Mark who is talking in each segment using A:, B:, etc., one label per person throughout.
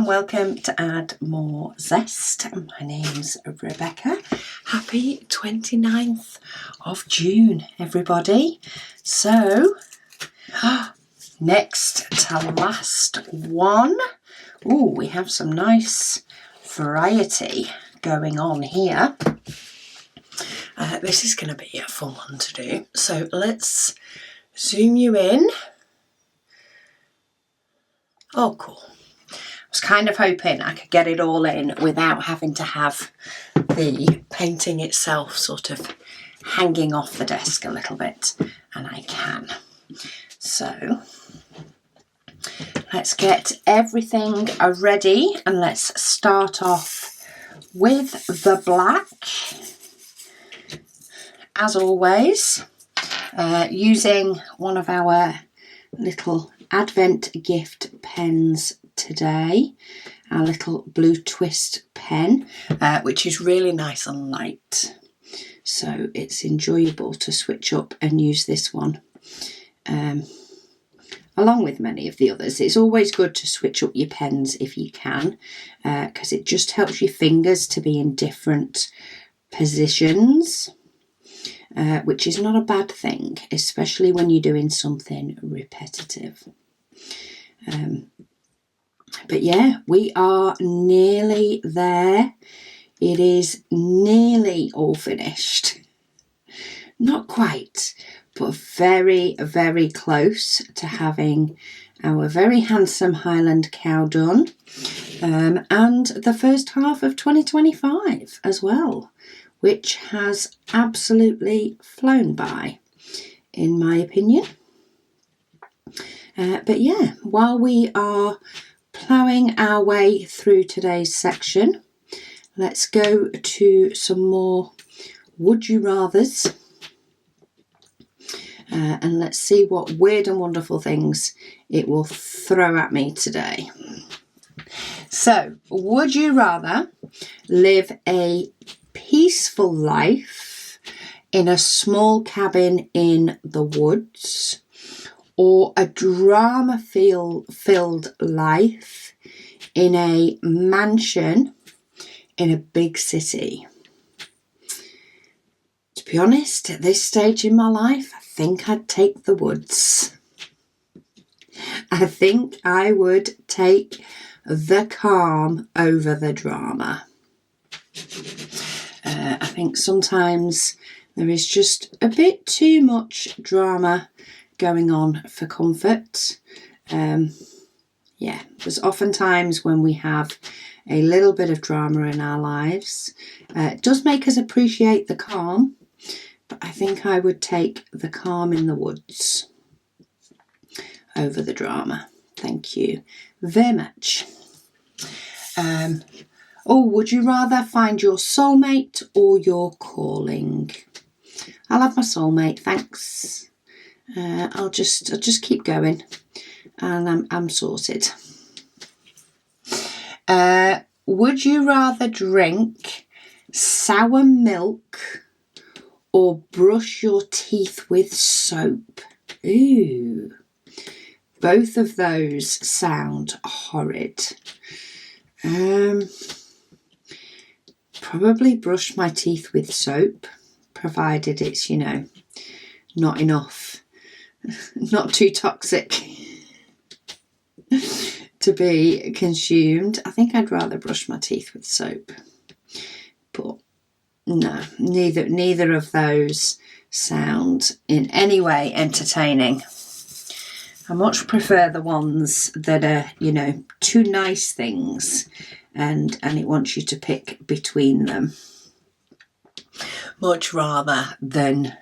A: and welcome to Add More Zest. My name's Rebecca. Happy 29th of June, everybody. So, next to last one. Ooh, we have some nice variety going on here. This is going to be a fun one to do. So let's zoom you in. Oh, cool. I was kind of hoping I could get it all in without having to have the painting itself sort of hanging off the desk a little bit, and I can. So let's get everything ready and let's start off with the black. As always, using one of our little Advent gift pens today, our little blue twist pen, which is really nice and light, so it's enjoyable to switch up and use this one along with many of the others. It's always good to switch up your pens if you can, because it just helps your fingers to be in different positions, which is not a bad thing, especially when you're doing something repetitive. But yeah, we are nearly there. It is nearly all finished. Not quite, but very, very close to having our very handsome Highland cow done. And the first half of 2025 as well, which has absolutely flown by, in my opinion. But yeah, while we are ploughing our way through today's section, let's go to some more would you rathers, and let's see what weird and wonderful things it will throw at me today. So, would you rather live a peaceful life in a small cabin in the woods, or a drama-filled life in a mansion in a big city? To be honest, at this stage in my life, I think I'd take the woods. I think I would take the calm over the drama. I think sometimes there is just a bit too much drama going on for comfort. Yeah, there's often times when we have a little bit of drama in our lives. It does make us appreciate the calm, but I think I would take the calm in the woods over the drama. Thank you very much. Would you rather find your soulmate or your calling? I'll have my soulmate, thanks. I'll just keep going, and I'm sorted. Would you rather drink sour milk or brush your teeth with soap? Ooh, both of those sound horrid. Probably brush my teeth with soap, provided it's, not enough, not too toxic to be consumed. I think I'd rather brush my teeth with soap. But no, neither of those sound in any way entertaining. I much prefer the ones that are, two nice things and it wants you to pick between them, much rather than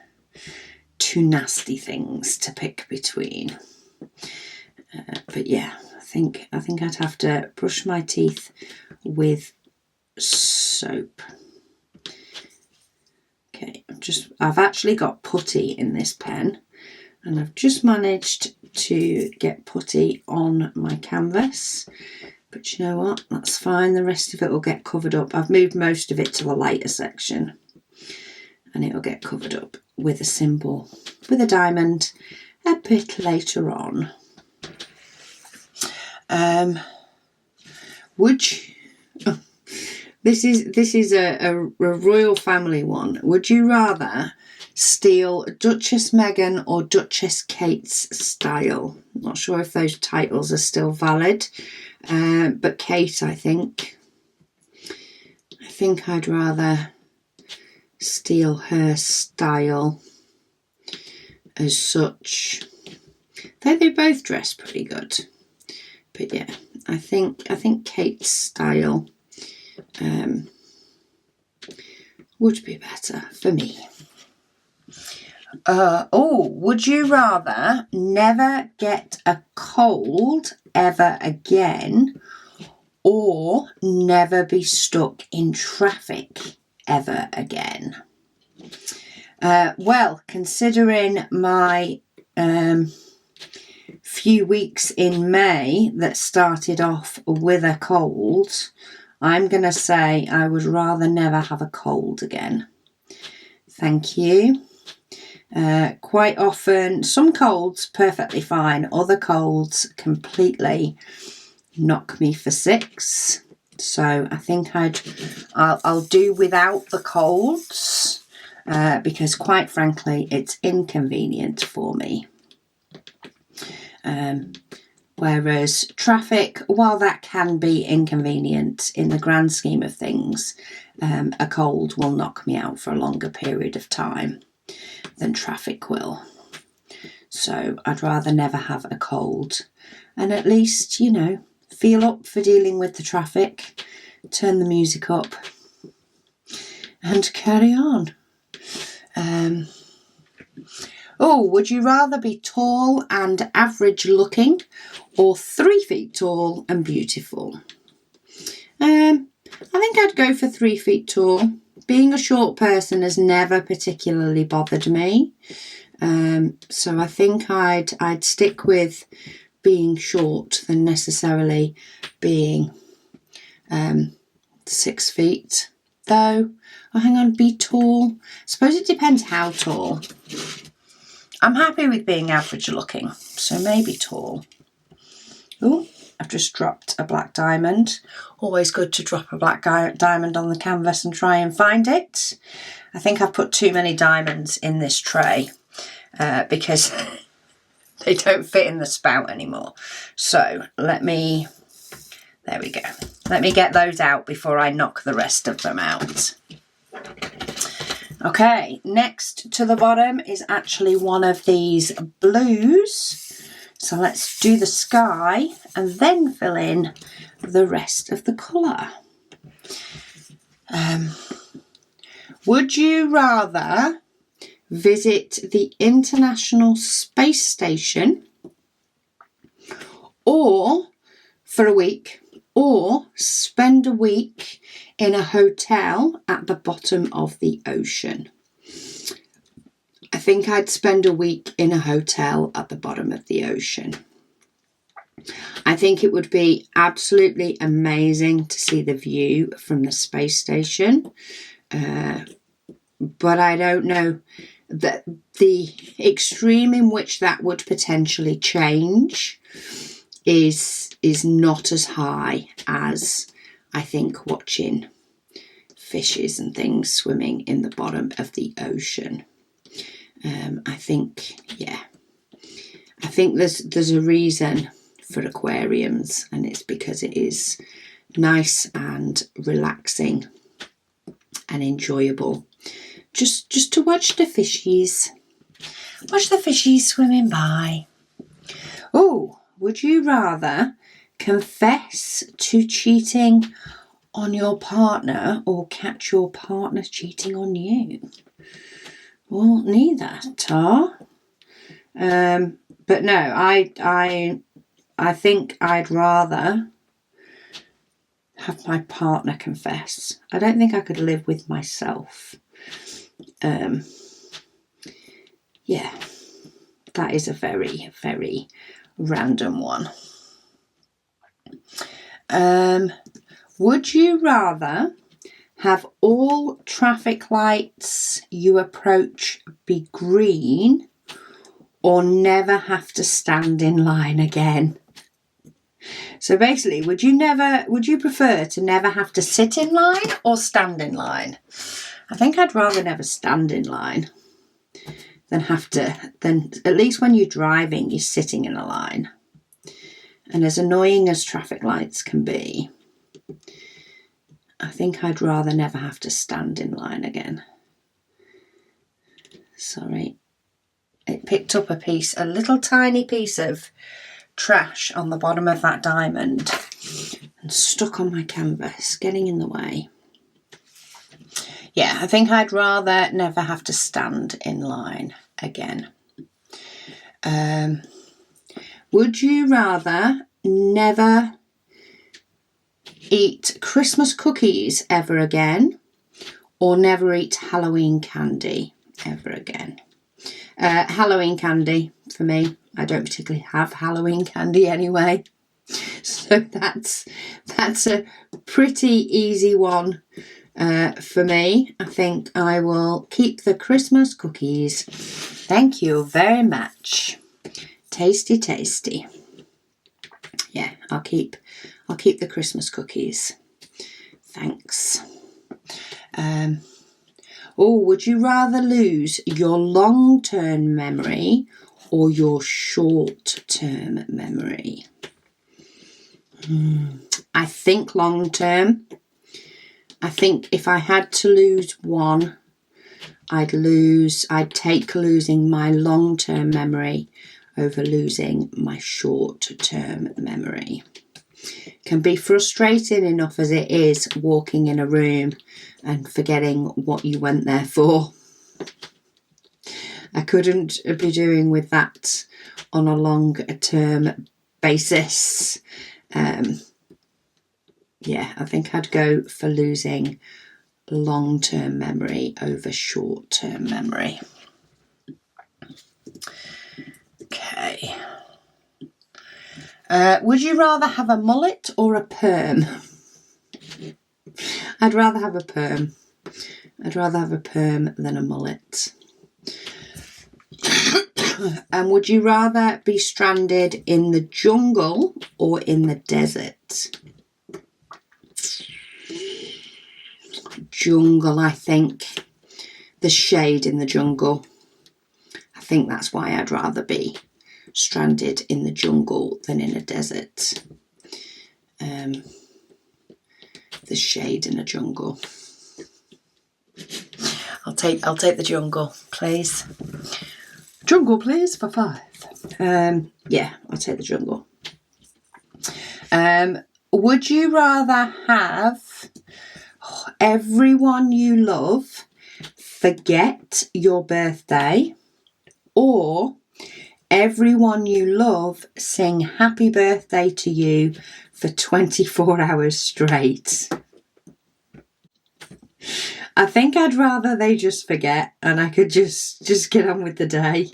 A: two nasty things to pick between. But yeah, I think I'd have to brush my teeth with soap. Okay, I've actually got putty in this pen, and I've just managed to get putty on my canvas. But you know what? That's fine. The rest of it will get covered up. I've moved most of it to the lighter section, and it will get covered up with a symbol, with a diamond, a bit later on. Would you, this is a royal family one. Would you rather steal Duchess Meghan or Duchess Kate's style? Not sure if those titles are still valid, but Kate, I think I'd rather steal her style as such. Though they both dress pretty good. But yeah, I think Kate's style would be better for me. Would you rather never get a cold ever again or never be stuck in traffic ever again? Well, considering my few weeks in May that started off with a cold, I'm going to say I would rather never have a cold again. Thank you. Quite often, some colds perfectly fine, other colds completely knock me for six. So I think I'll do without the colds because quite frankly it's inconvenient for me. Whereas traffic, while that can be inconvenient in the grand scheme of things, a cold will knock me out for a longer period of time than traffic will. So I'd rather never have a cold and at least, you know, feel up for dealing with the traffic, turn the music up and carry on. Would you rather be tall and average looking or 3 feet tall and beautiful? I think I'd go for 3 feet tall. Being a short person has never particularly bothered me. So I think I'd stick with being short than necessarily being 6 feet. Though, hang on, be tall. I suppose it depends how tall. I'm happy with being average looking, so maybe tall. Oh, I've just dropped a black diamond. Always good to drop a black diamond on the canvas and try and find it. I think I've put too many diamonds in this tray because they don't fit in the spout anymore. So there we go. Let me get those out before I knock the rest of them out. Okay, next to the bottom is actually one of these blues. So let's do the sky and then fill in the rest of the colour. Would you rather visit the International Space Station or for a week, or spend a week in a hotel at the bottom of the ocean? I think I'd spend a week in a hotel at the bottom of the ocean. I think it would be absolutely amazing to see the view from the space station. But I don't know that the extreme in which that would potentially change is not as high as I think watching fishes and things swimming in the bottom of the ocean. I think there's a reason for aquariums, and it's because it is nice and relaxing and enjoyable just to watch the fishies swimming by. Would you rather confess to cheating on your partner or catch your partner cheating on you? Well, neither, Tar. But no, I think I'd rather have my partner confess. I don't think I could live with myself. Yeah, that is a very, very random one. Would you rather have all traffic lights you approach be green or never have to stand in line again? So basically, would you prefer to never have to sit in line or stand in line? I think I'd rather never stand in line than at least when you're driving, you're sitting in a line. And as annoying as traffic lights can be, I think I'd rather never have to stand in line again. Sorry. It picked up a little tiny piece of trash on the bottom of that diamond and stuck on my canvas, getting in the way. Yeah, I think I'd rather never have to stand in line again. Would you rather never eat Christmas cookies ever again or never eat Halloween candy ever again? Halloween candy for me. I don't particularly have Halloween candy anyway. So that's a pretty easy one for me. I think I will keep the Christmas cookies. Thank you very much. Tasty, tasty. Yeah, I'll keep the Christmas cookies. Thanks. Would you rather lose your long-term memory or your short-term memory? I think long-term. I think if I had to lose one, I'd take losing my long-term memory over losing my short-term memory. It can be frustrating enough as it is walking in a room and forgetting what you went there for. I couldn't be doing with that on a long-term basis. Yeah, I think I'd go for losing long-term memory over short-term memory. Okay. Would you rather have a mullet or a perm? I'd rather have a perm. I'd rather have a perm than a mullet. And would you rather be stranded in the jungle or in the desert? Jungle, I think. The shade in the jungle. I think that's why I'd rather be stranded in the jungle than in a desert. The shade in a jungle. I'll take the jungle, please. Jungle, please, for 5. Yeah, I'll take the jungle. Would you rather have everyone you love forget your birthday or everyone you love sing happy birthday to you for 24 hours straight? I think I'd rather they just forget and I could just get on with the day.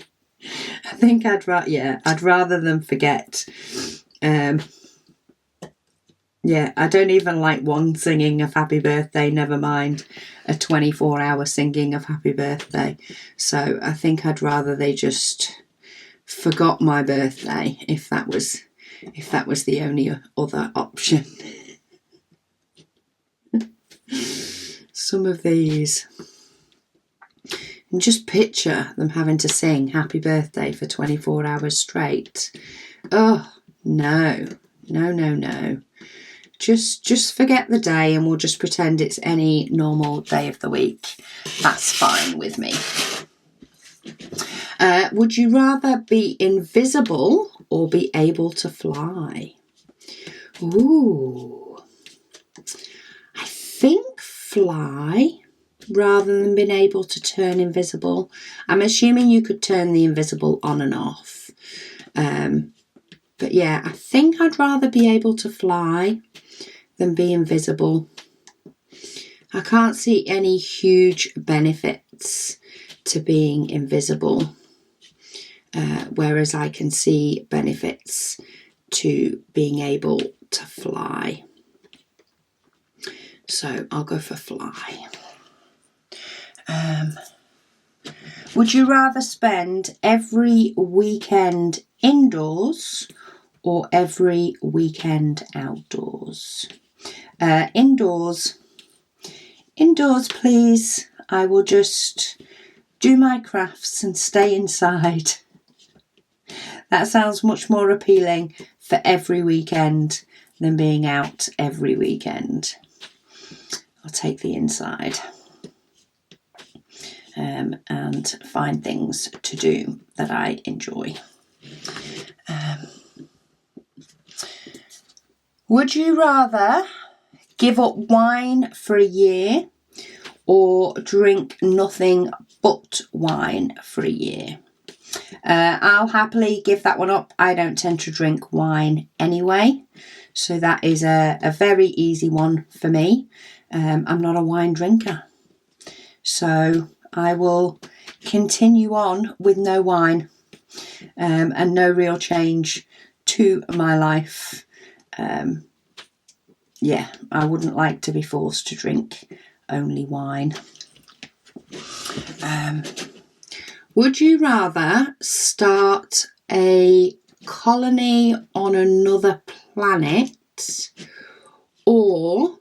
A: I think I'd rather them forget. Yeah, I don't even like one singing of happy birthday, never mind a 24-hour singing of happy birthday. So I think I'd rather they just forgot my birthday if that was the only other option. Some of these, and just picture them having to sing happy birthday for 24 hours straight. Oh, no. Just forget the day and we'll just pretend it's any normal day of the week. That's fine with me. Would you rather be invisible or be able to fly? Ooh. I think fly rather than being able to turn invisible. I'm assuming you could turn the invisible on and off. But yeah, I think I'd rather be able to fly than be invisible. I can't see any huge benefits to being invisible, whereas I can see benefits to being able to fly. So I'll go for fly. Would you rather spend every weekend indoors or every weekend outdoors? Indoors. Indoors, please. I will just do my crafts and stay inside. That sounds much more appealing for every weekend than being out every weekend. I'll take the inside and find things to do that I enjoy. Would you rather give up wine for a year or drink nothing but wine for a year? I'll happily give that one up. I don't tend to drink wine anyway, so that is a very easy one for me. I'm not a wine drinker, so I will continue on with no wine and no real change to my life. Yeah, I wouldn't like to be forced to drink only wine. Would you rather start a colony on another planet or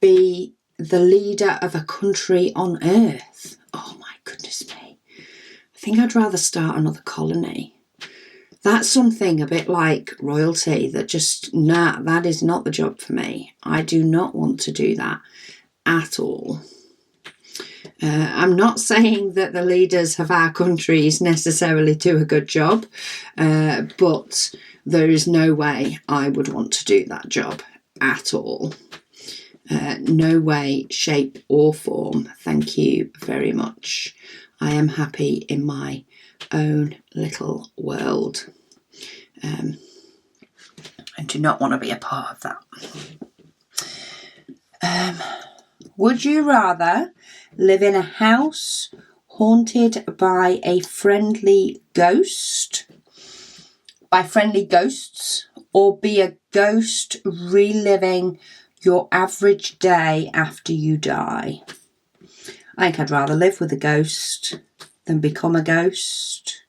A: be the leader of a country on Earth? Oh my goodness me. I think I'd rather start another colony. That's something a bit like royalty that just, nah, that is not the job for me. I do not want to do that at all. I'm not saying that the leaders of our countries necessarily do a good job, but there is no way I would want to do that job at all. No way, shape or form. Thank you very much. I am happy in my own little world. I do not want to be a part of that. Would you rather live in a house haunted by a friendly ghost, by friendly ghosts, or be a ghost reliving your average day after you die? I think I'd rather live with a ghost than become a ghost.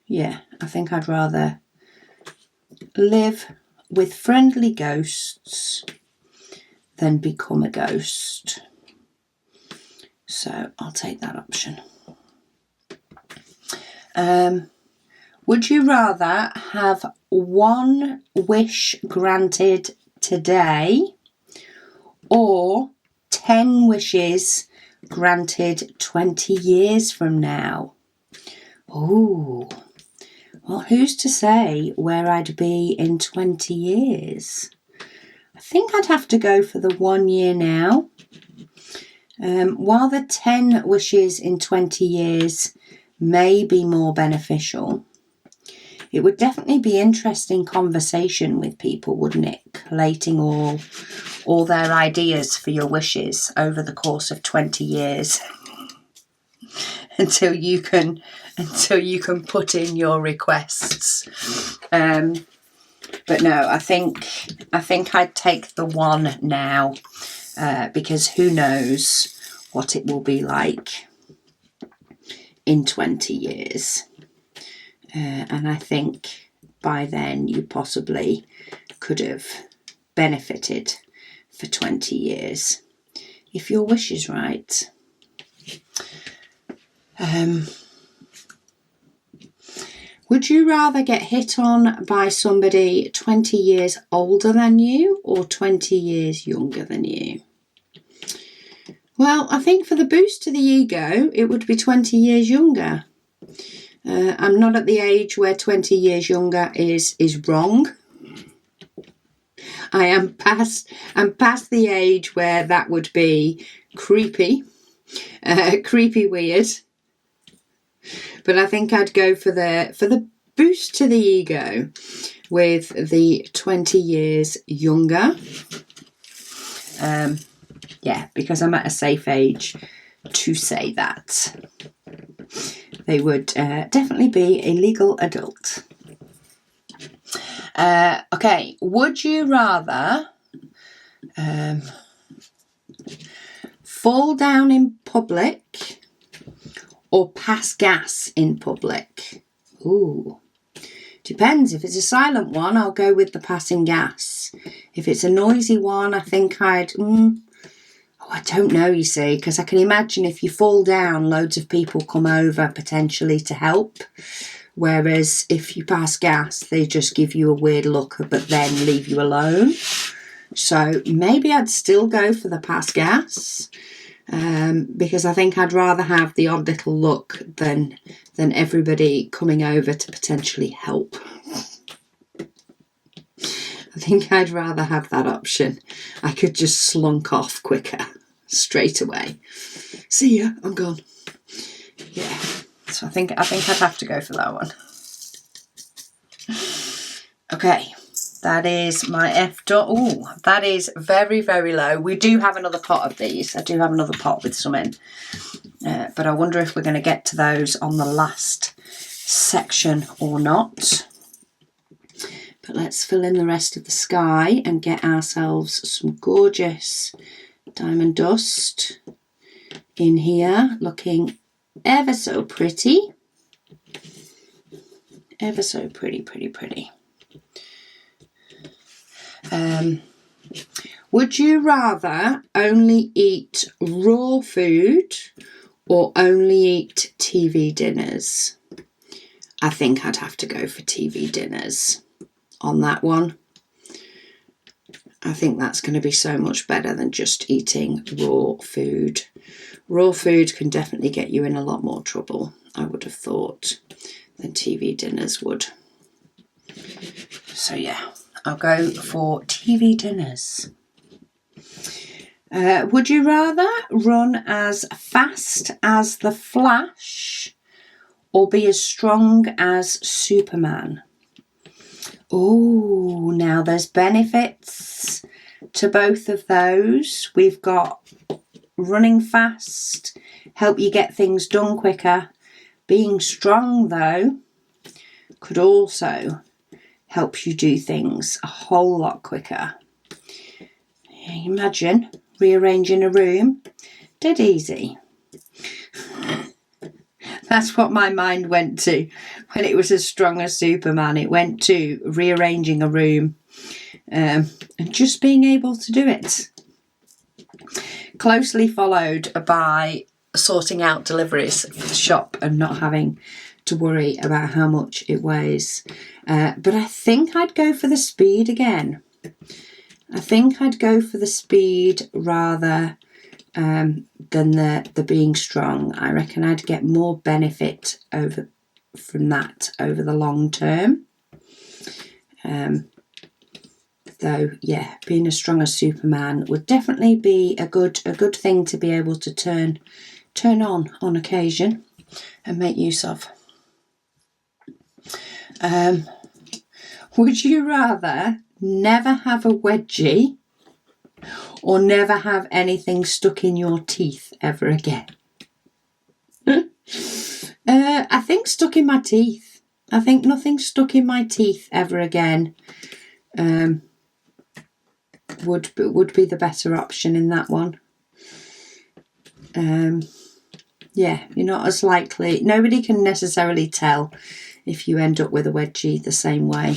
A: Yeah, I think I'd rather live with friendly ghosts than become a ghost. So I'll take that option. Would you rather have one wish granted today or 10 wishes granted 20 years from now? Ooh, well, who's to say where I'd be in 20 years? I think I'd have to go for the 1 year now. While the 10 wishes in 20 years may be more beneficial, it would definitely be interesting conversation with people, wouldn't it? Collating all their ideas for your wishes over the course of 20 years until you can put in your requests. But no, I think I'd take the 1 now, because who knows what it will be like in 20 years. And I think by then you possibly could have benefited for 20 years if your wish is right. Would you rather get hit on by somebody 20 years older than you or 20 years younger than you? Well, I think for the boost to the ego, it would be 20 years younger. I'm not at the age where 20 years younger is wrong. I'm past the age where that would be creepy weird. But I think I'd go for the boost to the ego with the 20 years younger. Yeah, because I'm at a safe age to say that. They would definitely be a legal adult. Okay, would you rather fall down in public or pass gas in public? Ooh, Depends. If it's a silent one, I'll go with the passing gas. If it's a noisy one, I think I'd... I don't know, you see, because I can imagine if you fall down, loads of people come over potentially to help. Whereas if you pass gas, they just give you a weird look, but then leave you alone. So maybe I'd still go for the pass gas, because I think I'd rather have the odd little look than everybody coming over to potentially help. I think I'd rather have that option. I could just slunk off quicker, straight away. See ya, I'm gone. Yeah, so I think I'd have to go for that one. Okay, that is my F dot. Oh, that is very, very low. We do have another pot of these. I do have another pot with some in. But I wonder if we're going to get to those on the last section or not. But let's fill in the rest of the sky and get ourselves some gorgeous diamond dust in here, looking ever so pretty. Ever so pretty, pretty, pretty. Would you rather only eat raw food or only eat TV dinners? I think I'd have to go for TV dinners on that one. I think that's going to be so much better than just eating raw food. Raw food can definitely get you in a lot more trouble, I would have thought, than TV dinners would. So yeah, I'll go for TV dinners. Would you rather run as fast as the Flash or be as strong as Superman? Oh, now there's benefits to both of those. We've got running fast, help you get things done quicker. Being strong, though, could also help you do things a whole lot quicker. Imagine rearranging a room, dead easy. That's what my mind went to when it was as strong as Superman. It went to rearranging a room and just being able to do it. Closely followed by sorting out deliveries for the shop and not having to worry about how much it weighs. But I think I'd go for the speed again. I think I'd go for the speed rather than the being strong. I reckon I'd get more benefit from that over the long term. Though, yeah, being as strong as Superman would definitely be a good thing to be able to turn on occasion and make use of. Would you rather never have a wedgie or never have anything stuck in your teeth ever again? I think stuck in my teeth. I think nothing stuck in my teeth ever again would be the better option in that one. Yeah, you're not as likely. Nobody can necessarily tell if you end up with a wedgie the same way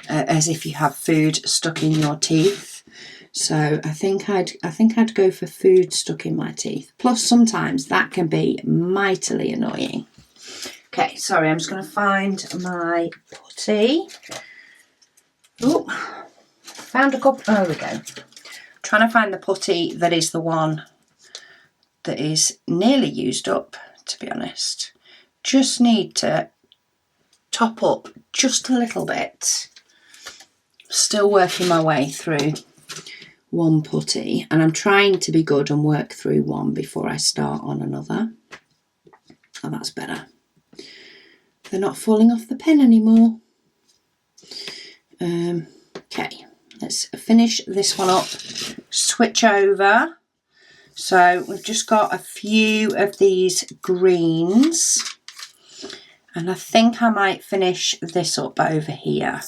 A: as if you have food stuck in your teeth. So I think I'd go for food stuck in my teeth. Plus, sometimes that can be mightily annoying. Okay, sorry, I'm just going to find my putty. Oh, found a couple. Oh, there we go. Trying to find the putty that is the one that is nearly used up, to be honest. Just need to top up just a little bit. Still working my way through one putty, and I'm trying to be good and work through one before I start on another. Oh, that's better. They're not falling off the pen anymore. Okay, let's finish this one up. Switch over. So we've just got a few of these greens, and I think I might finish this up over here.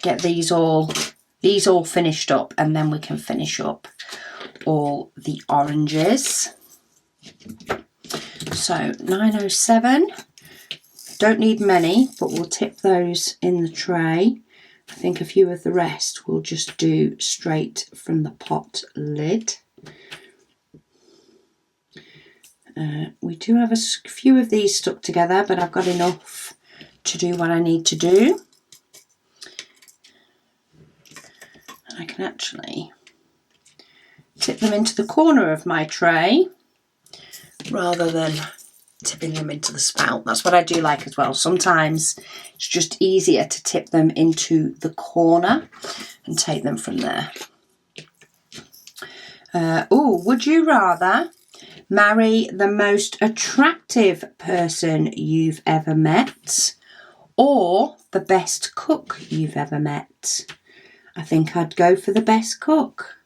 A: Get these all finished up, and then we can finish up all the oranges. So 907, Don't need many, but we'll tip those in the tray. I think a few of the rest we'll just do straight from the pot lid. We do have a few of these stuck together, but I've got enough to do what I need to do. And I can actually tip them into the corner of my tray rather than tipping them into the spout. That's what I do like as well. Sometimes it's just easier to tip them into the corner and take them from there. Would you rather marry the most attractive person you've ever met or the best cook you've ever met? I think I'd go for the best cook.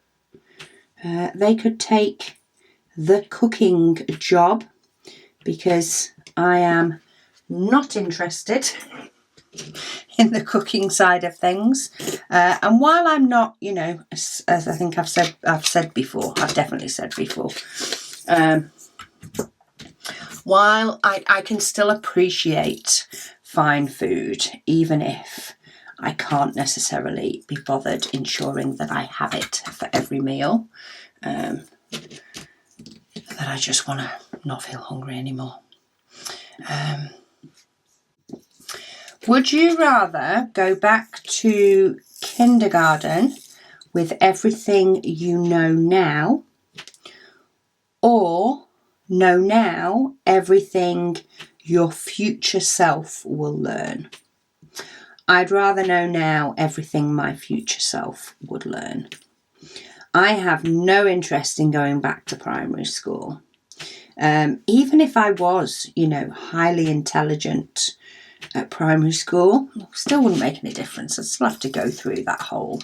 A: They could take the cooking job because I am not interested in the cooking side of things. And while I'm not, you know, as I think I've said before, I've definitely said before, while I can still appreciate fine food, even if I can't necessarily be bothered ensuring that I have it for every meal, that I just want to not feel hungry anymore. Would you rather go back to kindergarten with everything you know now, or know now everything your future self will learn? I'd rather know now everything my future self would learn. I have no interest in going back to primary school. Even if I was, you know, highly intelligent at primary school, still wouldn't make any difference. I'd still have to go through that whole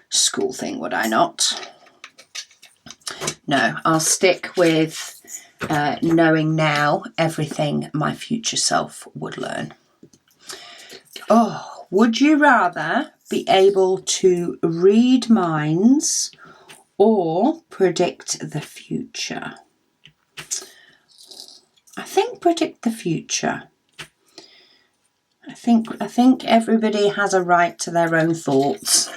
A: school thing, would I not? No, I'll stick with knowing now everything my future self would learn. Oh, would you rather be able to read minds or predict the future? I think predict the future. I think everybody has a right to their own thoughts.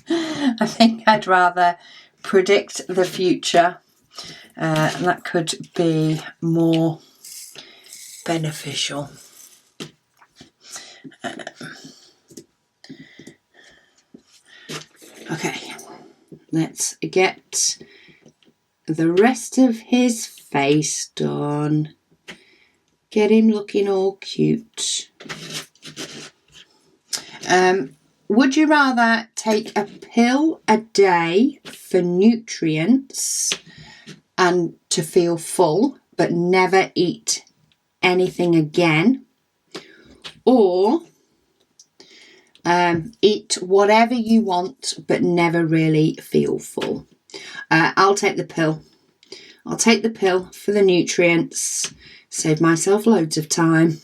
A: I think I'd rather predict the future. That could be more beneficial. Okay, let's get the rest of his face done. Get him looking all cute. Would you rather take a pill a day for nutrients and to feel full but never eat anything again, or eat whatever you want but never really feel full? I'll take the pill. I'll take the pill for the nutrients. Save myself loads of time.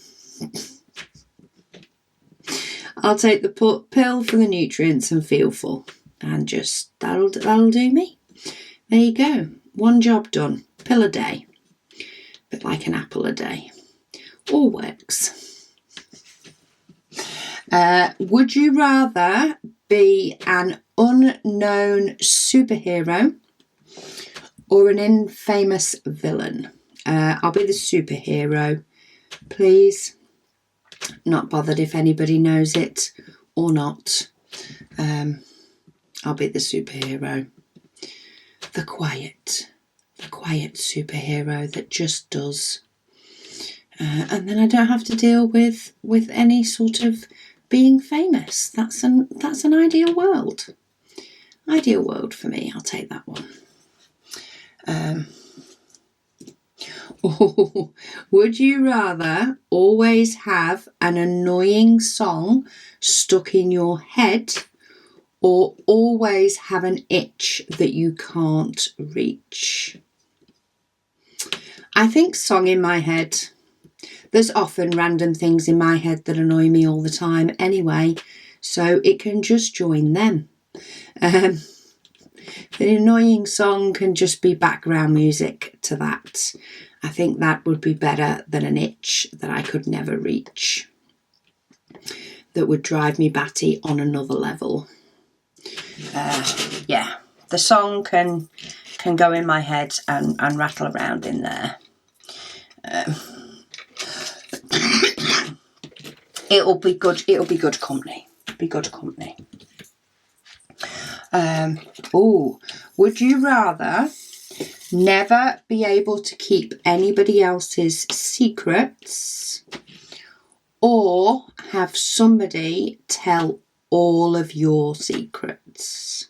A: I'll take the pill for the nutrients and feel full. And just, that'll do me. There you go. One job done. Pill a day. Bit like an apple a day. All works. Would you rather be an unknown superhero or an infamous villain? I'll be the superhero, please. Not bothered if anybody knows it or not. I'll be the superhero. The quiet superhero that just does. And then I don't have to deal with any sort of being famous. That's an ideal world. Ideal world for me. I'll take that one. Or would you rather always have an annoying song stuck in your head, or always have an itch that you can't reach? I think song in my head. There's often random things in my head that annoy me all the time anyway, so it can just join them. The annoying song can just be background music to that. I think that would be better than an itch that I could never reach. That would drive me batty on another level. Yeah, the song can go in my head and rattle around in there. It'll be good. It'll be good company. Be good company. Would you rather never be able to keep anybody else's secrets, or have somebody tell all of your secrets?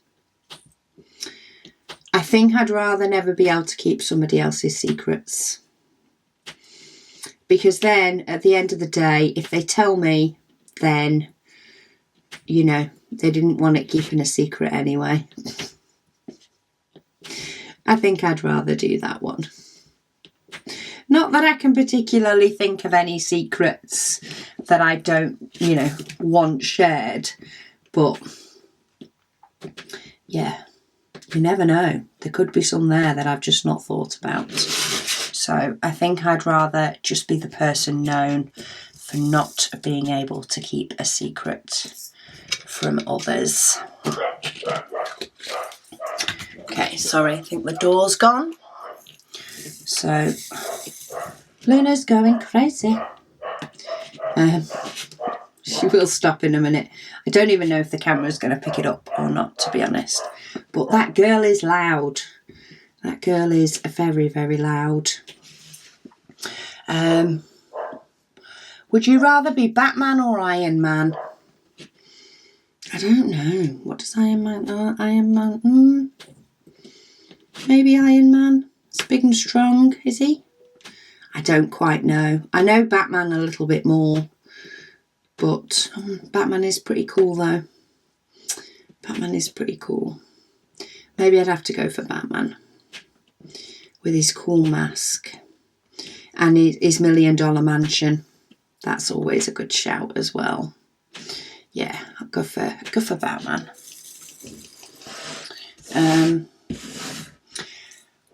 A: I think I'd rather never be able to keep somebody else's secrets. Because then, at the end of the day, if they tell me, then, you know, they didn't want it keeping a secret anyway. I think I'd rather do that one. Not that I can particularly think of any secrets that I don't, you know, want shared. But, yeah, you never know. There could be some there that I've just not thought about. So I think I'd rather just be the person known for not being able to keep a secret from others. Okay, sorry, I think the door's gone. So Luna's going crazy. She will stop in a minute. I don't even know if the camera's going to pick it up or not, to be honest. But that girl is loud. That girl is very, very loud. Would you rather be Batman or Iron Man? I don't know. What does Iron Man... Iron Man... Maybe Iron Man. He's big and strong, is he? I don't quite know. I know Batman a little bit more. But Batman is pretty cool, though. Batman is pretty cool. Maybe I'd have to go for Batman. With his cool mask. And his $1 million mansion. That's always a good shout as well. Yeah, I'll go for Batman.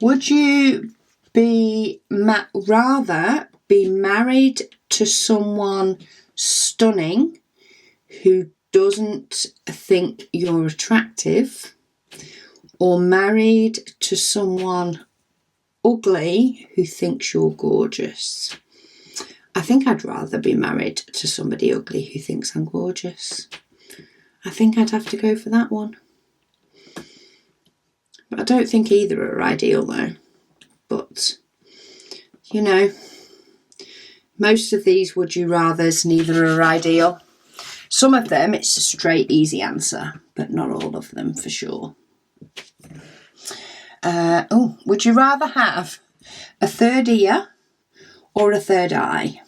A: Would you rather be married to someone stunning who doesn't think you're attractive, or married to someone ugly who thinks you're gorgeous? I think I'd rather be married to somebody ugly who thinks I'm gorgeous. I think I'd have to go for that one. But I don't think either are ideal, though. But, you know, most of these would you rathers, neither are ideal. Some of them, it's a straight, easy answer, but not all of them for sure. Would you rather have a third ear or a third eye?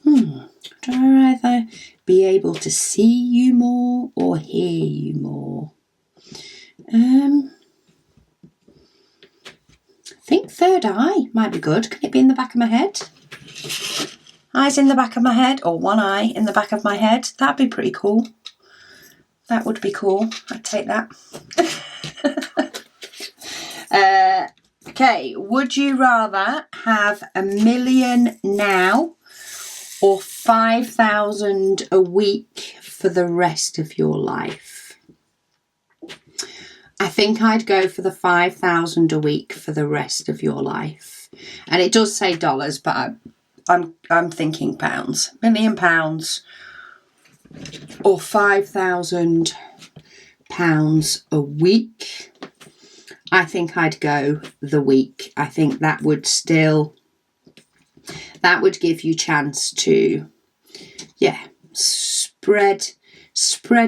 A: Would I rather be able to see you more or hear you more? I think third eye might be good. Can it be in the back of my head? Eyes in the back of my head, or one eye in the back of my head. That'd be pretty cool. That would be cool. I'd take that. Okay, would you rather have $1 million now or 5,000 a week for the rest of your life? I think I'd go for the 5,000 a week for the rest of your life. And it does say dollars, but I'm thinking pounds. £1 million or 5,000 pounds a week. I think I'd go the week. I think that would give you chance to, spread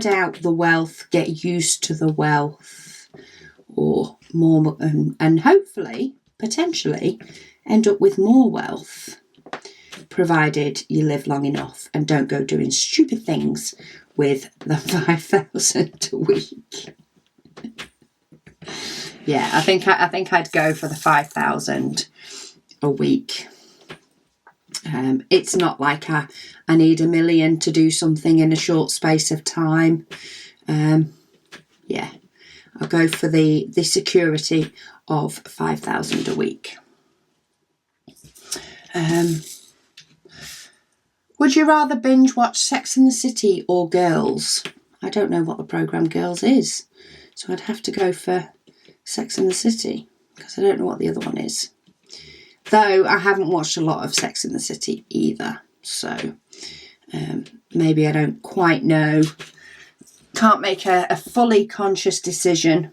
A: out the wealth, get used to the wealth, or more, and hopefully, potentially, end up with more wealth, provided you live long enough and don't go doing stupid things with the 5,000 a week. Yeah, I think I'd go for the 5,000 a week. It's not like I need $1 million to do something in a short space of time. I'll go for the security of 5,000 a week. Would you rather binge watch Sex and the City or Girls? I don't know what the programme Girls is, so I'd have to go for Sex and the City because I don't know what the other one is. Though I haven't watched a lot of Sex and the City either, so maybe I don't quite know. Can't make a fully conscious decision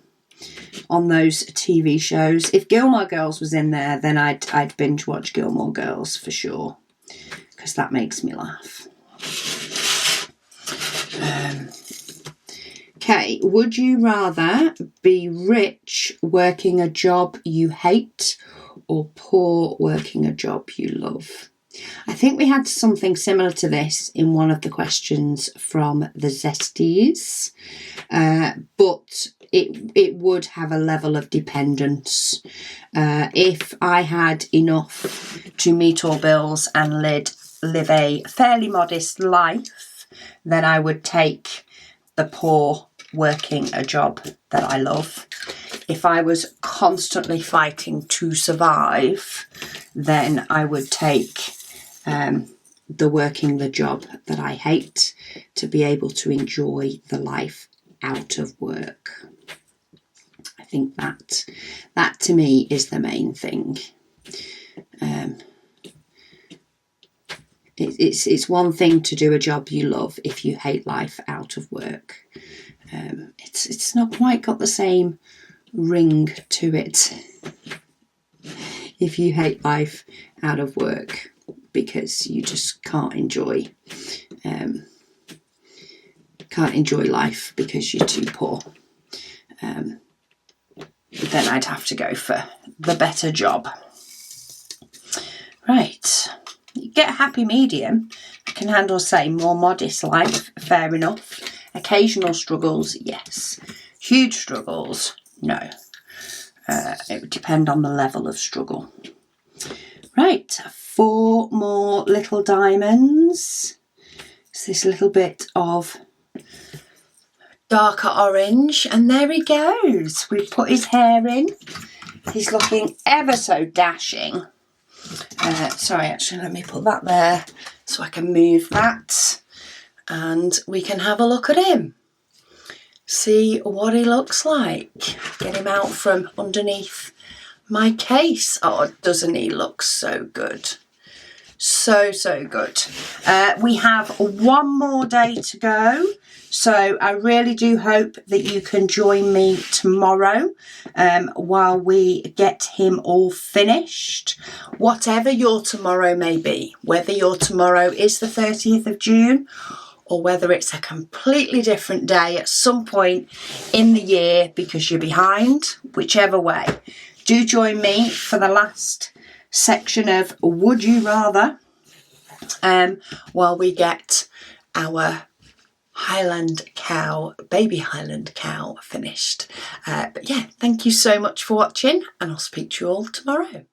A: on those TV shows. If Gilmore Girls was in there, then I'd binge watch Gilmore Girls for sure, because that makes me laugh. Okay, would you rather be rich working a job you hate or poor working a job you love? I think we had something similar to this in one of the questions from the Zesties, but it would have a level of dependence. If I had enough to meet all bills and live a fairly modest life, then I would take the poor working a job that I love. If I was constantly fighting to survive, then I would take the working the job that I hate to be able to enjoy the life out of work. I think that to me is the main thing. It's one thing to do a job you love if you hate life out of work. It's not quite got the same ring to it if you hate life out of work, because you just can't enjoy life because you're too poor. Then I'd have to go for the better job. Right, you get a happy medium. I can handle, say, more modest life, fair enough. Occasional struggles, yes. Huge struggles, no. It would depend on the level of struggle. Right, 4 more little diamonds. It's this little bit of darker orange, and there he goes. We've put his hair in. He's looking ever so dashing. Sorry, actually, let me put that there so I can move that. And we can have a look at him. See what he looks like. Get him out from underneath my case. Oh, doesn't he look so good? So good. We have one more day to go. So I really do hope that you can join me tomorrow while we get him all finished. Whatever your tomorrow may be, whether your tomorrow is the 30th of June or whether it's a completely different day at some point in the year because you're behind, whichever way, do join me for the last section of Would You Rather while we get our baby Highland cow finished. But yeah, thank you so much for watching, and I'll speak to you all tomorrow.